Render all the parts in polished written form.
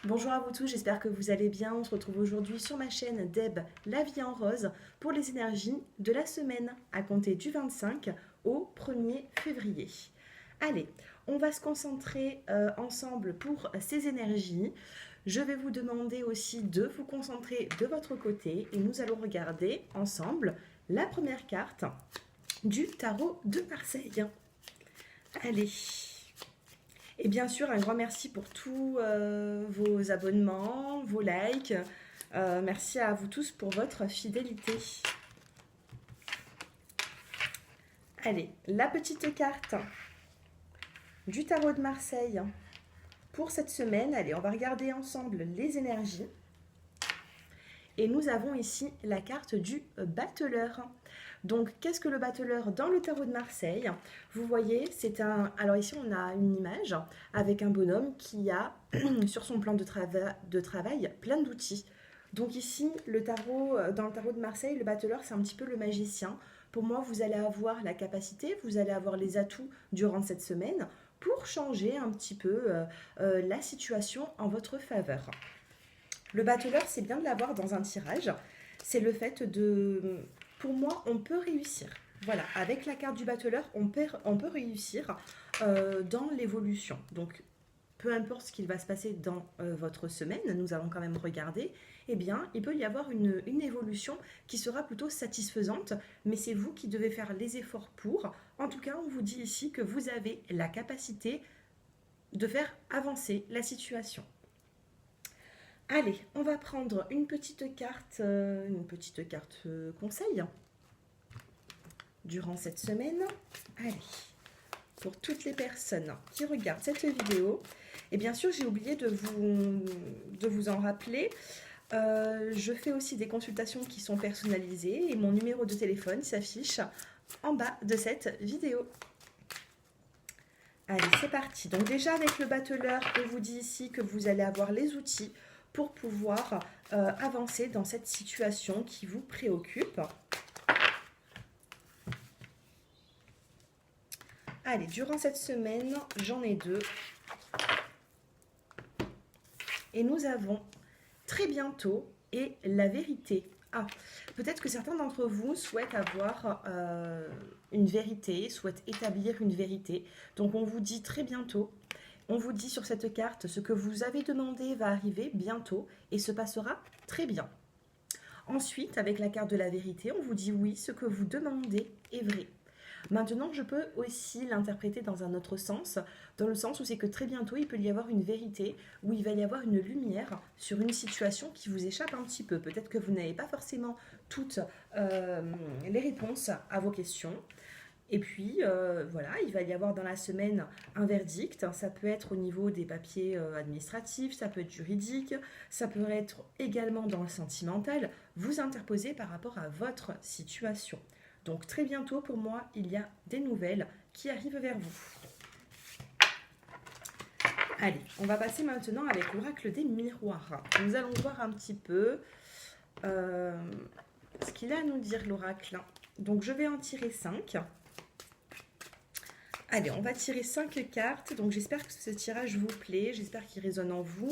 Bonjour à vous tous, j'espère que vous allez bien. On se retrouve aujourd'hui sur ma chaîne Deb, la vie en rose, pour les énergies de la semaine à compter du 25 au 1er février. Allez, on va se concentrer ensemble pour ces énergies. Je vais vous demander aussi de vous concentrer de votre côté et nous allons regarder ensemble la première carte du tarot de Marseille. Allez. Et bien sûr, un grand merci pour tous vos abonnements, vos likes. Merci à vous tous pour votre fidélité. Allez, la petite carte du tarot de Marseille pour cette semaine. Allez, on va regarder ensemble les énergies. Et nous avons ici la carte du battleur. Donc, qu'est-ce que le battleur dans le tarot de Marseille? Vous voyez, c'est un... Alors ici, on a une image avec un bonhomme qui a sur son plan de travail plein d'outils. Donc ici, dans le tarot de Marseille, le battleur, c'est un petit peu le magicien. Pour moi, vous allez avoir la capacité, vous allez avoir les atouts durant cette semaine pour changer un petit peu la situation en votre faveur. Le battleur, c'est bien de l'avoir dans un tirage. C'est le fait de... Pour moi, on peut réussir. Voilà, avec la carte du battleur, on peut réussir dans l'évolution. Donc, peu importe ce qu'il va se passer dans votre semaine, nous allons quand même regarder, eh bien, il peut y avoir une évolution qui sera plutôt satisfaisante, mais c'est vous qui devez faire les efforts pour. En tout cas, on vous dit ici que vous avez la capacité de faire avancer la situation. Allez, on va prendre une petite carte conseil durant cette semaine. Allez, pour toutes les personnes qui regardent cette vidéo, et bien sûr, j'ai oublié de vous en rappeler. Je fais aussi des consultations qui sont personnalisées et mon numéro de téléphone s'affiche en bas de cette vidéo. Allez, c'est parti. Donc déjà avec le battleur, on vous dit ici que vous allez avoir les outils pour pouvoir avancer dans cette situation qui vous préoccupe. Allez, durant cette semaine, j'en ai deux. Et nous avons très bientôt et la vérité. Ah, peut-être que certains d'entre vous souhaitent avoir une vérité, souhaitent établir une vérité. Donc on vous dit très bientôt. On vous dit sur cette carte, ce que vous avez demandé va arriver bientôt et se passera très bien. Ensuite, avec la carte de la vérité, on vous dit oui, ce que vous demandez est vrai. Maintenant, je peux aussi l'interpréter dans un autre sens, dans le sens où c'est que très bientôt, il peut y avoir une vérité, où il va y avoir une lumière sur une situation qui vous échappe un petit peu. Peut-être que vous n'avez pas forcément toutes les réponses à vos questions. Et puis, voilà, il va y avoir dans la semaine un verdict. Ça peut être au niveau des papiers administratifs, ça peut être juridique, ça peut être également dans le sentimental. Vous interposez par rapport à votre situation. Donc, très bientôt, pour moi, il y a des nouvelles qui arrivent vers vous. Allez, on va passer maintenant avec l'oracle des miroirs. Nous allons voir un petit peu ce qu'il a à nous dire, l'oracle. Donc, je vais en tirer 5. Allez, on va tirer 5 cartes. Donc, j'espère que ce tirage vous plaît. J'espère qu'il résonne en vous.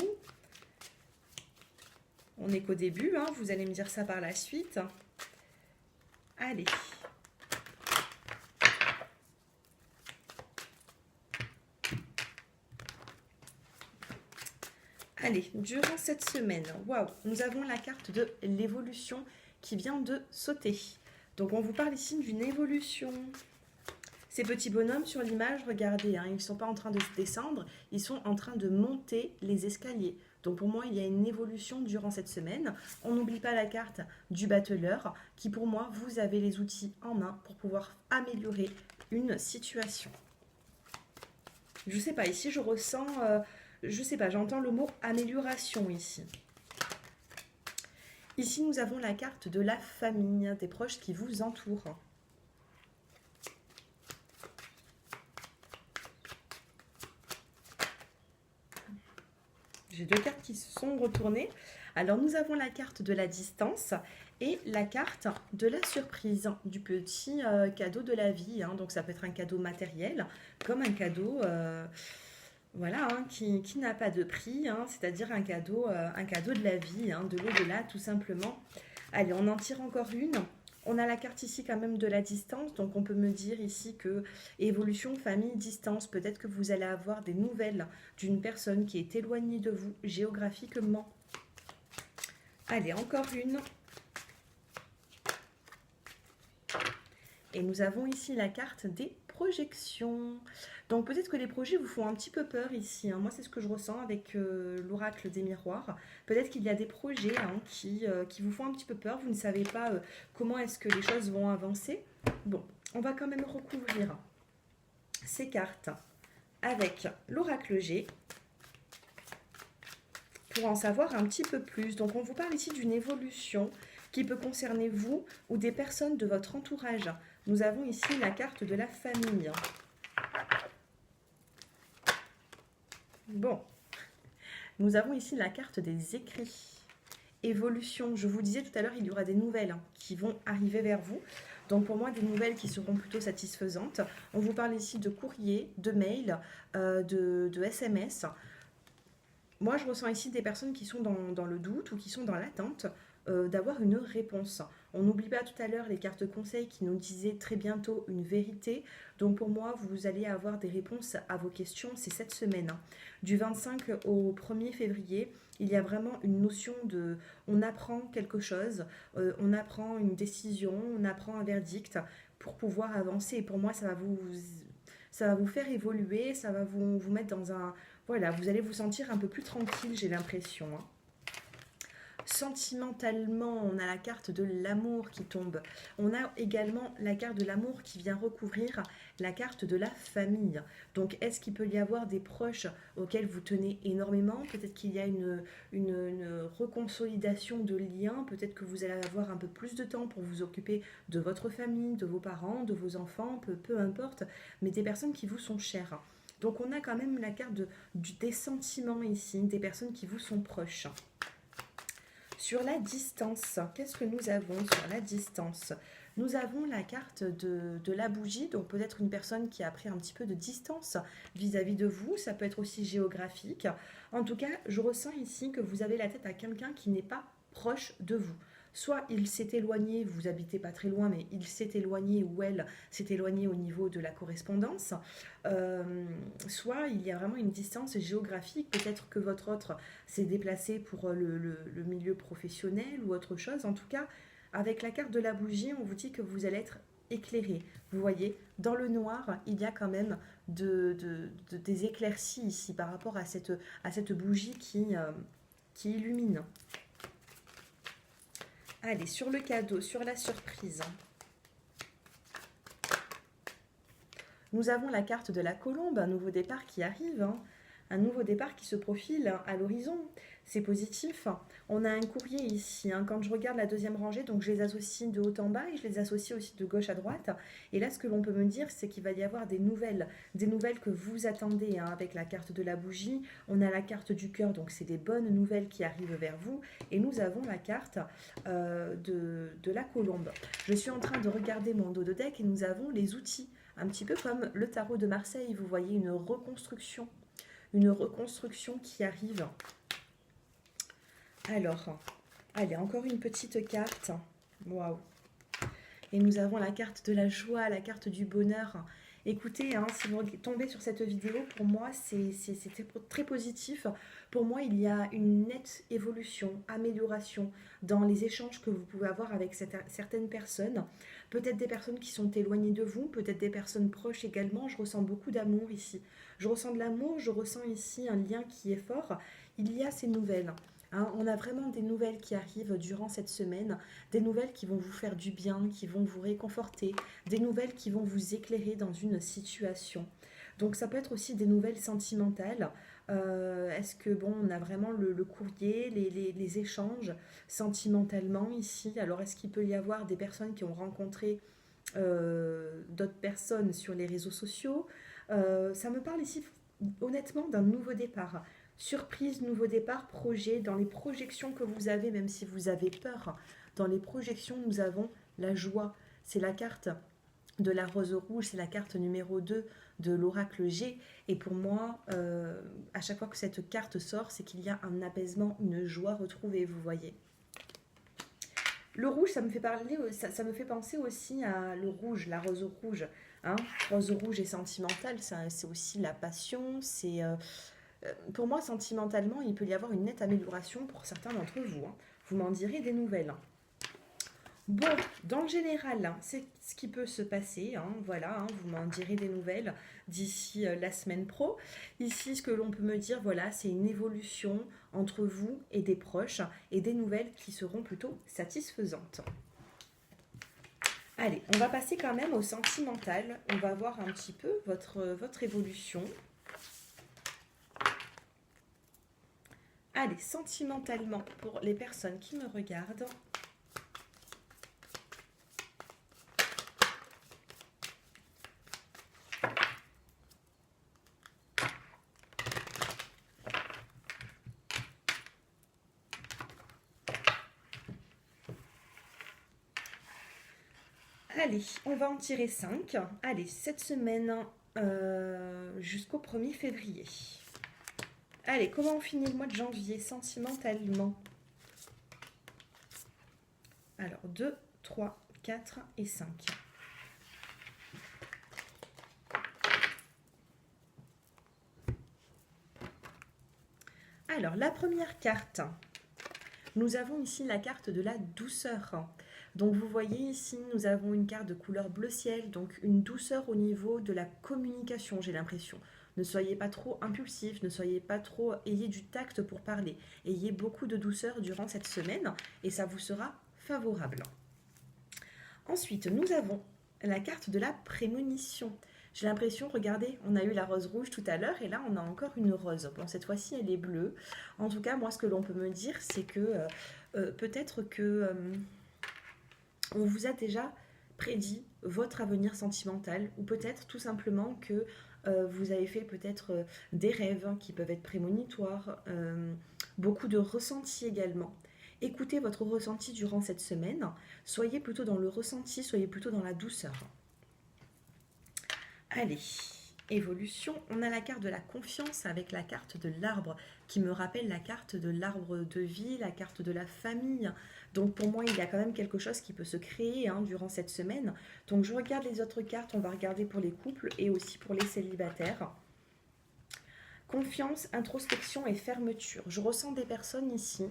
On n'est qu'au début, hein. Vous allez me dire ça par la suite. Allez. Allez, durant cette semaine, waouh, nous avons la carte de l'évolution qui vient de sauter. Donc, on vous parle ici d'une évolution. Ces petits bonhommes sur l'image, regardez, hein, ils ne sont pas en train de descendre, ils sont en train de monter les escaliers. Donc pour moi, il y a une évolution durant cette semaine. On n'oublie pas la carte du battleur, qui pour moi, vous avez les outils en main pour pouvoir améliorer une situation. Je ne sais pas, ici je ressens, je ne sais pas, j'entends le mot amélioration ici. Ici, nous avons la carte de la famille, des proches qui vous entourent. J'ai 2 cartes qui se sont retournées. Alors, nous avons la carte de la distance et la carte de la surprise, du petit cadeau de la vie. Hein. Donc, ça peut être un cadeau matériel, comme un cadeau Voilà, hein, qui n'a pas de prix, hein, c'est-à-dire un cadeau de la vie, hein, de l'au-delà tout simplement. Allez, on en tire encore une. On a la carte ici quand même de la distance, donc on peut me dire ici que évolution, famille, distance, peut-être que vous allez avoir des nouvelles d'une personne qui est éloignée de vous géographiquement. Allez, encore une. Et nous avons ici la carte des projections. Donc peut-être que les projets vous font un petit peu peur ici, hein. Moi, c'est ce que je ressens avec l'oracle des miroirs. Peut-être qu'il y a des projets, hein, qui vous font un petit peu peur. Vous ne savez pas comment est-ce que les choses vont avancer. Bon, on va quand même recouvrir ces cartes avec l'oracle G pour en savoir un petit peu plus. Donc on vous parle ici d'une évolution qui peut concerner vous ou des personnes de votre entourage. Nous avons ici la carte de la famille. Bon, nous avons ici la carte des écrits. Évolution, je vous disais tout à l'heure, il y aura des nouvelles, hein, qui vont arriver vers vous. Donc pour moi, des nouvelles qui seront plutôt satisfaisantes. On vous parle ici de courrier, de mail, de SMS. Moi, je ressens ici des personnes qui sont dans le doute ou qui sont dans l'attente d'avoir une réponse. On n'oublie pas tout à l'heure les cartes conseils qui nous disaient très bientôt une vérité. Donc pour moi, vous allez avoir des réponses à vos questions, c'est cette semaine, hein. Du 25 au 1er février, il y a vraiment une notion de... On apprend quelque chose, on apprend une décision, on apprend un verdict pour pouvoir avancer. Et pour moi, ça va vous faire évoluer, ça va vous mettre dans un... Voilà, vous allez vous sentir un peu plus tranquille, j'ai l'impression, hein. Sentimentalement, on a la carte de l'amour qui tombe. On a également la carte de l'amour qui vient recouvrir la carte de la famille. Donc, est-ce qu'il peut y avoir des proches auxquels vous tenez énormément? Peut-être qu'il y a une reconsolidation de liens. Peut-être que vous allez avoir un peu plus de temps pour vous occuper de votre famille, de vos parents, de vos enfants, peu importe, mais des personnes qui vous sont chères. Donc, on a quand même la carte des sentiments ici, des personnes qui vous sont proches. Sur la distance, qu'est-ce que nous avons sur la distance? Nous avons la carte de la bougie, donc peut-être une personne qui a pris un petit peu de distance vis-à-vis de vous, ça peut être aussi géographique. En tout cas, je ressens ici que vous avez la tête à quelqu'un qui n'est pas proche de vous. Soit il s'est éloigné, vous habitez pas très loin, mais il s'est éloigné ou elle s'est éloignée au niveau de la correspondance. Soit il y a vraiment une distance géographique, peut-être que votre autre s'est déplacé pour le milieu professionnel ou autre chose. En tout cas, avec la carte de la bougie, on vous dit que vous allez être éclairé. Vous voyez, dans le noir, il y a quand même des éclaircies ici par rapport à cette bougie qui illumine. Allez, sur le cadeau, sur la surprise. Nous avons la carte de la colombe, un nouveau départ qui arrive, hein. Un nouveau départ qui se profile à l'horizon. C'est positif. On a un courrier ici, hein. Quand je regarde la deuxième rangée, donc je les associe de haut en bas et je les associe aussi de gauche à droite. Et là, ce que l'on peut me dire, c'est qu'il va y avoir des nouvelles que vous attendez, hein, avec la carte de la bougie. On a la carte du cœur, donc c'est des bonnes nouvelles qui arrivent vers vous. Et nous avons la carte de la colombe. Je suis en train de regarder mon dos de deck et nous avons les outils. Un petit peu comme le tarot de Marseille, vous voyez une reconstruction qui arrive. Alors, allez, encore une petite carte. Waouh! Et nous avons la carte de la joie, la carte du bonheur. Écoutez, hein, si vous tombez sur cette vidéo, pour moi, c'est très positif. Pour moi, il y a une nette évolution, amélioration dans les échanges que vous pouvez avoir avec certaines personnes. Peut-être des personnes qui sont éloignées de vous, peut-être des personnes proches également. Je ressens beaucoup d'amour ici. Je ressens de l'amour, je ressens ici un lien qui est fort. Il y a ces nouvelles. Hein, on a vraiment des nouvelles qui arrivent durant cette semaine, des nouvelles qui vont vous faire du bien, qui vont vous réconforter, des nouvelles qui vont vous éclairer dans une situation. Donc ça peut être aussi des nouvelles sentimentales. Est-ce que, bon, on a vraiment le courrier, les échanges sentimentalement ici? Alors est-ce qu'il peut y avoir des personnes qui ont rencontré d'autres personnes sur les réseaux sociaux? Ça me parle ici honnêtement d'un nouveau départ. Surprise, nouveau départ, projet, dans les projections que vous avez, même si vous avez peur, dans les projections, nous avons la joie. C'est la carte de la rose rouge, c'est la carte numéro 2 de l'oracle G. Et pour moi, à chaque fois que cette carte sort, c'est qu'il y a un apaisement, une joie retrouvée, vous voyez. Le rouge, ça me fait parler, ça me fait penser aussi à le rouge, la rose rouge. Hein. Rose rouge et sentimentale, c'est aussi la passion. Pour moi, sentimentalement, il peut y avoir une nette amélioration pour certains d'entre vous. Hein. Vous m'en direz des nouvelles. Bon, dans le général, hein, c'est ce qui peut se passer. Hein, voilà, hein, vous m'en direz des nouvelles d'ici la semaine pro. Ici, ce que l'on peut me dire, voilà, c'est une évolution entre vous et des proches et des nouvelles qui seront plutôt satisfaisantes. Allez, on va passer quand même au sentimental. On va voir un petit peu votre évolution. Allez, sentimentalement, pour les personnes qui me regardent. Allez, on va en tirer 5. Allez, cette semaine jusqu'au 1er février. Allez, comment on finit le mois de janvier sentimentalement? Alors, 2, 3, 4 et 5. Alors, la première carte, nous avons ici la carte de la douceur. Donc vous voyez ici, nous avons une carte de couleur bleu ciel, donc une douceur au niveau de la communication, j'ai l'impression. Ne soyez pas trop impulsif, ne soyez pas trop, ayez du tact pour parler. Ayez beaucoup de douceur durant cette semaine et ça vous sera favorable. Ensuite, nous avons la carte de la prémonition. J'ai l'impression, regardez, on a eu la rose rouge tout à l'heure et là on a encore une rose. Bon, cette fois-ci elle est bleue. En tout cas, moi ce que l'on peut me dire, c'est que peut-être que... on vous a déjà prédit votre avenir sentimental ou peut-être tout simplement que vous avez fait peut-être des rêves qui peuvent être prémonitoires, beaucoup de ressentis également. Écoutez votre ressenti durant cette semaine, soyez plutôt dans le ressenti, soyez plutôt dans la douceur. Allez, évolution, on a la carte de la confiance avec la carte de l'arbre qui me rappelle la carte de l'arbre de vie, la carte de la famille. Donc pour moi, il y a quand même quelque chose qui peut se créer durant cette semaine. Donc je regarde les autres cartes, on va regarder pour les couples et aussi pour les célibataires. Confiance, introspection et fermeture. Je ressens des personnes ici,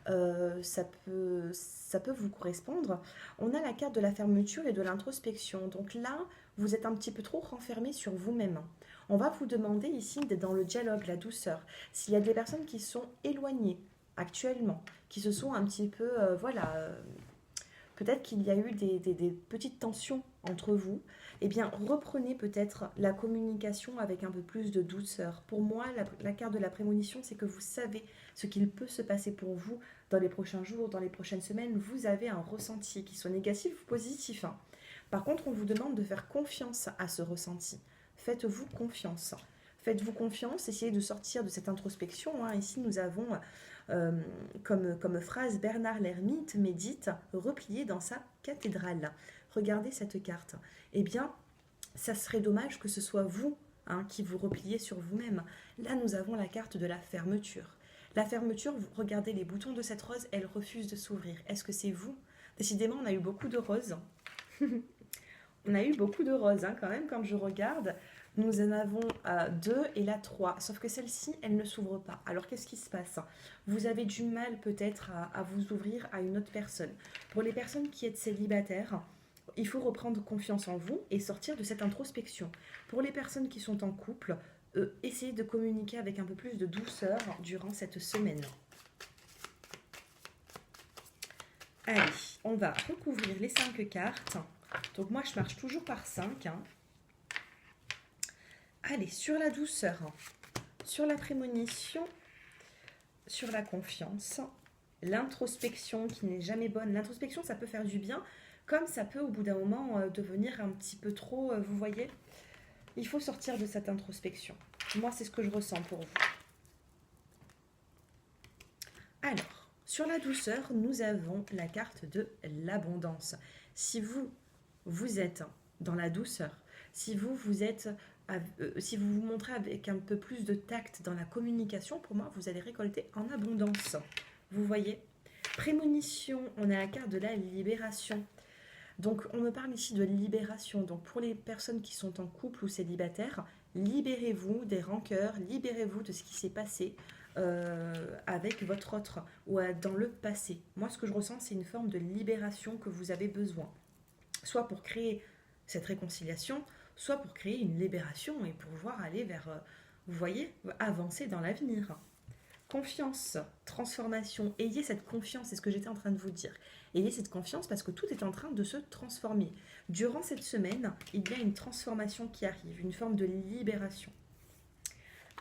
ça peut vous correspondre. On a la carte de la fermeture et de l'introspection. Donc là, vous êtes un petit peu trop renfermé sur vous-même. On va vous demander ici d'être dans le dialogue, la douceur. S'il y a des personnes qui sont éloignées actuellement, qui se sont un petit peu, peut-être qu'il y a eu des petites tensions entre vous, eh bien reprenez peut-être la communication avec un peu plus de douceur. Pour moi, la carte de la prémonition, c'est que vous savez ce qu'il peut se passer pour vous dans les prochains jours, dans les prochaines semaines. Vous avez un ressenti, qu'il soit négatif ou positif. Par contre, on vous demande de faire confiance à ce ressenti. Faites-vous confiance. Faites-vous confiance, essayez de sortir de cette introspection. Ici, nous avons comme phrase Bernard l'Ermite médite replié dans sa cathédrale. Regardez cette carte. Eh bien, ça serait dommage que ce soit vous qui vous repliez sur vous-même. Là, nous avons la carte de la fermeture. La fermeture, regardez les boutons de cette rose, elle refuse de s'ouvrir. Est-ce que c'est vous? Décidément, on a eu beaucoup de roses. On a eu beaucoup de roses quand même, quand je regarde. Nous en avons 2 et la 3, sauf que celle-ci, elle ne s'ouvre pas. Alors, qu'est-ce qui se passe? Vous avez du mal peut-être à vous ouvrir à une autre personne. Pour les personnes qui êtes célibataires, il faut reprendre confiance en vous et sortir de cette introspection. Pour les personnes qui sont en couple, essayez de communiquer avec un peu plus de douceur durant cette semaine. Allez, on va recouvrir les 5 cartes. Donc moi, je marche toujours par 5. Allez, sur la douceur, sur la prémonition, sur la confiance, l'introspection qui n'est jamais bonne. L'introspection, ça peut faire du bien, comme ça peut au bout d'un moment devenir un petit peu trop, vous voyez. Il faut sortir de cette introspection. Moi, c'est ce que je ressens pour vous. Alors, sur la douceur, nous avons la carte de l'abondance. Si vous êtes dans la douceur, si vous êtes si vous vous montrez avec un peu plus de tact dans la communication, pour moi, vous allez récolter en abondance. Vous voyez? Prémonition, on a la carte de la libération. Donc, on me parle ici de libération. Donc, pour les personnes qui sont en couple ou célibataires, libérez-vous des rancœurs, libérez-vous de ce qui s'est passé avec votre autre ou dans le passé. Moi, ce que je ressens, c'est une forme de libération que vous avez besoin. Soit pour créer cette réconciliation, soit pour créer une libération et pour pouvoir aller vers, vous voyez, avancer dans l'avenir. Confiance, transformation, ayez cette confiance, c'est ce que j'étais en train de vous dire. Ayez cette confiance parce que tout est en train de se transformer. Durant cette semaine, il y a une transformation qui arrive, une forme de libération.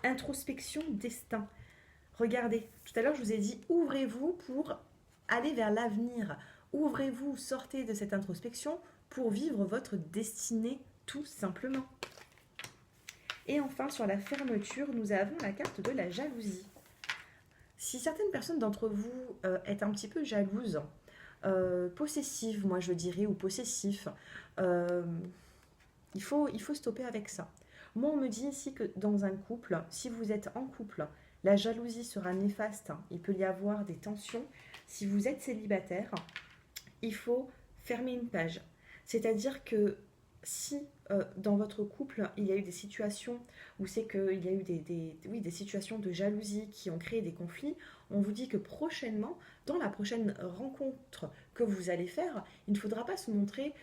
Introspection, destin. Regardez, tout à l'heure je vous ai dit, ouvrez-vous pour aller vers l'avenir. Ouvrez-vous, sortez de cette introspection pour vivre votre destinée tout simplement. Et enfin, sur la fermeture, nous avons la carte de la jalousie. Si certaines personnes d'entre vous êtes un petit peu jalouses, possessives, moi je dirais, ou possessifs, il faut stopper avec ça. Moi, on me dit ici que dans un couple, si vous êtes en couple, la jalousie sera néfaste, il peut y avoir des tensions. Si vous êtes célibataire, il faut fermer une page. C'est-à-dire que si dans votre couple, il y a eu des situations où c'est qu'il y a eu des situations de jalousie qui ont créé des conflits, on vous dit que prochainement, dans la prochaine rencontre que vous allez faire, il ne faudra pas se montrer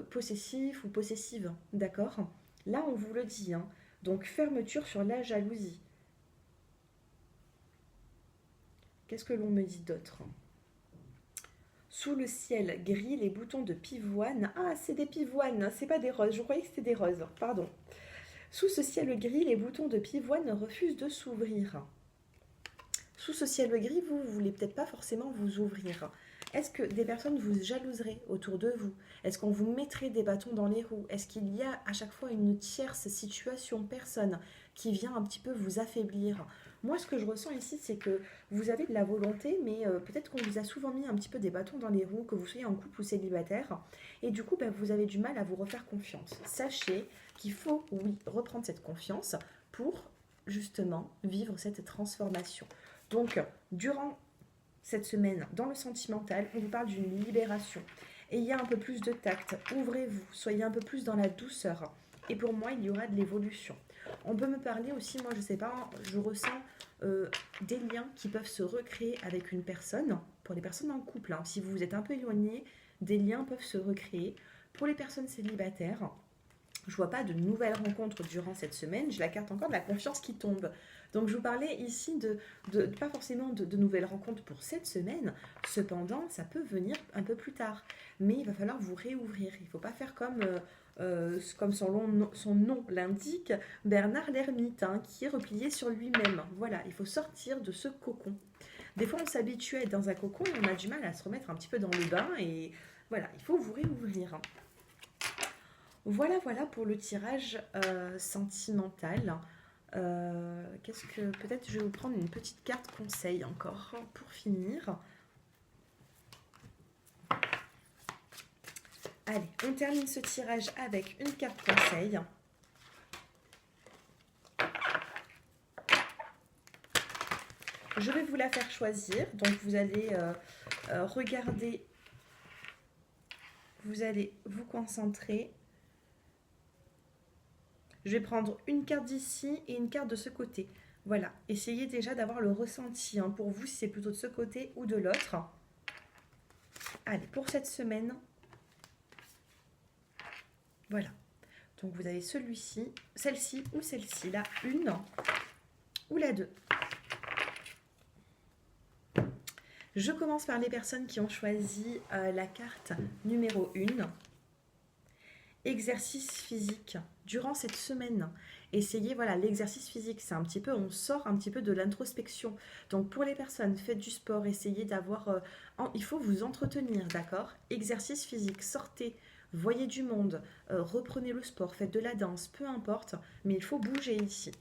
possessif ou possessive, d'accord? Là, on vous le dit, hein. Donc, fermeture sur la jalousie. Qu'est-ce que l'on me dit d'autre? Sous le ciel gris, les boutons de pivoine. Ah, c'est des pivoines, c'est pas des roses. Je croyais que c'était des roses, pardon. Sous ce ciel gris, les boutons de pivoine refusent de s'ouvrir. Sous ce ciel gris, vous voulez peut-être pas forcément vous ouvrir. Est-ce que des personnes vous jalouseraient autour de vous? Est-ce qu'on vous mettrait des bâtons dans les roues? Est-ce qu'il y a à chaque fois une tierce situation, personne qui vient un petit peu vous affaiblir? Moi, ce que je ressens ici, c'est que vous avez de la volonté, mais peut-être qu'on vous a souvent mis un petit peu des bâtons dans les roues, que vous soyez en couple ou célibataire, et du coup, vous avez du mal à vous refaire confiance. Sachez qu'il faut, oui, reprendre cette confiance pour justement vivre cette transformation. Donc, durant cette semaine, dans le sentimental, on vous parle d'une libération. Ayez un peu plus de tact, ouvrez-vous, soyez un peu plus dans la douceur. Et pour moi, il y aura de l'évolution. On peut me parler aussi, moi je sais pas, je ressens des liens qui peuvent se recréer avec une personne. Pour les personnes en couple, hein, si vous vous êtes un peu éloigné, des liens peuvent se recréer. Pour les personnes célibataires, je vois pas de nouvelles rencontres durant cette semaine. J'ai la carte encore de la confiance qui tombe. Donc je vous parlais ici pas forcément de nouvelles rencontres pour cette semaine. Cependant, ça peut venir un peu plus tard. Mais il va falloir vous réouvrir. Il ne faut pas faire comme son nom l'indique, Bernard l'ermite, hein, qui est replié sur lui-même. Voilà, il faut sortir de ce cocon. Des fois, on s'habitue à être dans un cocon et on a du mal à se remettre un petit peu dans le bain. Et voilà, il faut vous réouvrir. Voilà pour le tirage sentimental. Qu'est-ce que peut-être je vais vous prendre une petite carte conseil encore pour finir. Allez, on termine ce tirage avec une carte conseil. Je vais vous la faire choisir. Donc vous allez regarder, vous allez vous concentrer. Je vais prendre une carte d'ici et une carte de ce côté. Voilà, essayez déjà d'avoir le ressenti hein, pour vous si c'est plutôt de ce côté ou de l'autre. Allez, pour cette semaine, voilà. Donc vous avez celui-ci, celle-ci ou celle-ci, la 1 ou la 2. Je commence par les personnes qui ont choisi la carte numéro 1. Exercice physique. Durant cette semaine, essayez, voilà, l'exercice physique, c'est un petit peu, on sort un petit peu de l'introspection. Donc pour les personnes, faites du sport, essayez d'avoir, il faut vous entretenir, d'accord? Exercice physique, sortez, voyez du monde, reprenez le sport, faites de la danse, peu importe, mais il faut bouger ici.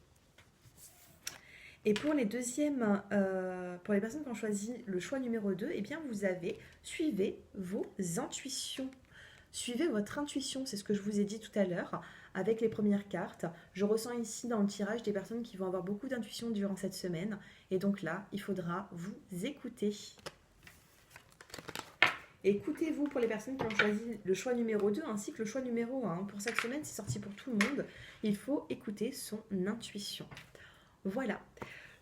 Et pour les pour les personnes qui ont choisi le choix numéro 2, eh bien vous avez, suivez vos intuitions. Suivez votre intuition, c'est ce que je vous ai dit tout à l'heure. avec les premières cartes. Je ressens ici dans le tirage des personnes qui vont avoir beaucoup d'intuition durant cette semaine. Et donc là, il faudra vous écouter. Écoutez-vous pour les personnes qui ont choisi le choix numéro 2 ainsi que le choix numéro 1. Pour cette semaine, c'est sorti pour tout le monde. Il faut écouter son intuition. Voilà.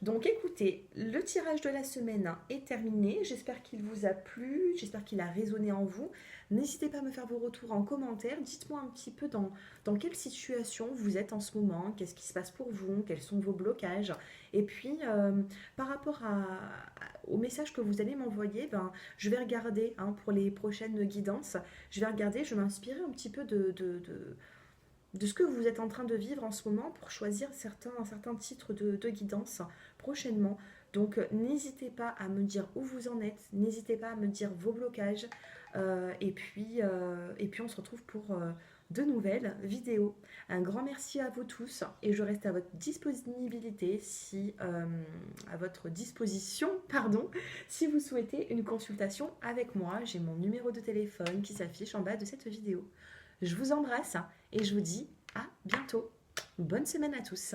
Donc écoutez, le tirage de la semaine est terminé. J'espère qu'il vous a plu, j'espère qu'il a résonné en vous. N'hésitez pas à me faire vos retours en commentaire. Dites-moi un petit peu dans quelle situation vous êtes en ce moment, qu'est-ce qui se passe pour vous, quels sont vos blocages. Et puis, par rapport au message que vous allez m'envoyer, je vais regarder pour les prochaines guidances. Je vais regarder, je vais m'inspirer un petit peu de ce que vous êtes en train de vivre en ce moment pour choisir certains titres de guidance prochainement. Donc n'hésitez pas à me dire où vous en êtes, n'hésitez pas à me dire vos blocages et puis on se retrouve pour de nouvelles vidéos. Un grand merci à vous tous et je reste à votre disponibilité à votre disposition, pardon, si vous souhaitez une consultation avec moi. J'ai mon numéro de téléphone qui s'affiche en bas de cette vidéo. Je vous embrasse et je vous dis à bientôt. Bonne semaine à tous.